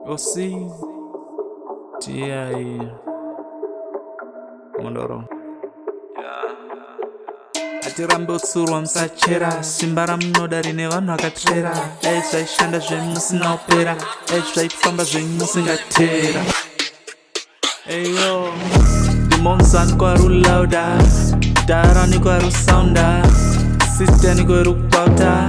Octie, Tsiurai, Mondoro. Atirambe utsurwa musachera, simba ramunoda rine vanhu vakatrera. Dai zvaishanda zvenyu musina opera, dai zvaifamba zvenyu musingatera. Eyo, ndimonzani kwarulauda, darani kwarusaunda, sistani kwerukbauta,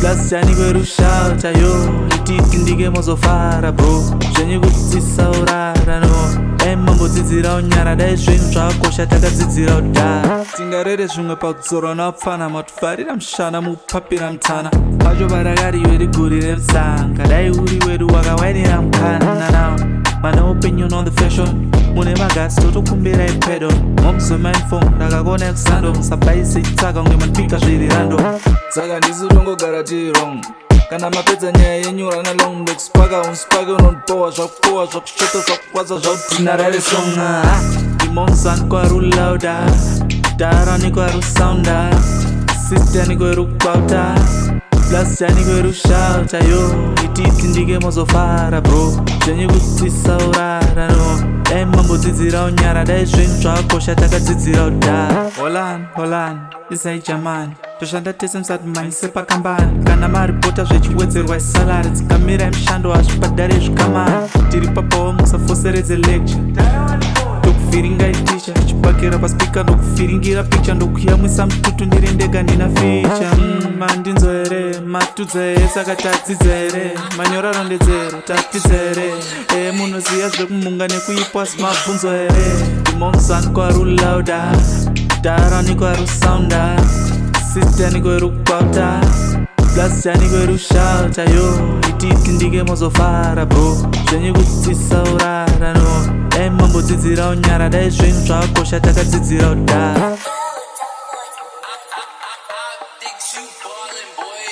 blasjani kwerushauta. Yo, ititi ndike mozofara bro, zvenyu kudzisa urara no. Dai mambodzidzira unyara, dai zvenyu zvakakosha takadzidzira udhara. Tingarere zvimwe paudzoro napfana, matufarira mushana mupapira mutana. Pacho parakari wedu guri remutsanga, dai uri wedu wakawainira mukana nawo. Mane opinion on the fashion, mune magasi totokumbira ipedo. Momso mindphone, ndakakona kusando, musabaise chitsaka unge manipika zviri rando. Saka ndisi tongogara tiri wrong, kana mapedza nyaya yenyu rana long legs paka unspake unonpowa zvakupowa zvakushota zvakukwadza zvautinarare songa. Ndimonzani kwarulauda, darani kwarusaunda, sistani kwerukbauta, blasjani kwerushauta. Yo, ititi ndike mozofara bro, zvenyu kudzisa urara no. Dai mambodzidzira unyara, dai zvenyu zvakakosha takadzidzira udhara. Holani, isai jamani, toshanda tese musati maise pakambani. Kana maripota zvechiwedzerwa isalari, dzikamira mushando hazvibhadhare zvikamari. Tiri papawo musafoseredze lecture, tokufiringa iticha, chipakira paspika ndokufiringira picha, ndokuyamwisa mututu ndiri ndega ndina ficha. Mandinzo here, matudza here, saka tadzidza here, manyora rondedzero tatidza here. Munoziya zvekumunga nekuipwa simabvunzo here. Ndimonzani kwarulauda, darani kwarusaunda, sistani kwerukbauta, blasjani kwerushauta. Yo, ititi ndike mozofara bro, zvenyu kudzisa urara no. Dai mambodzidzira unyara, dai zvenyu zvakakosha takadzidzira udhara. Think you ballin', boy.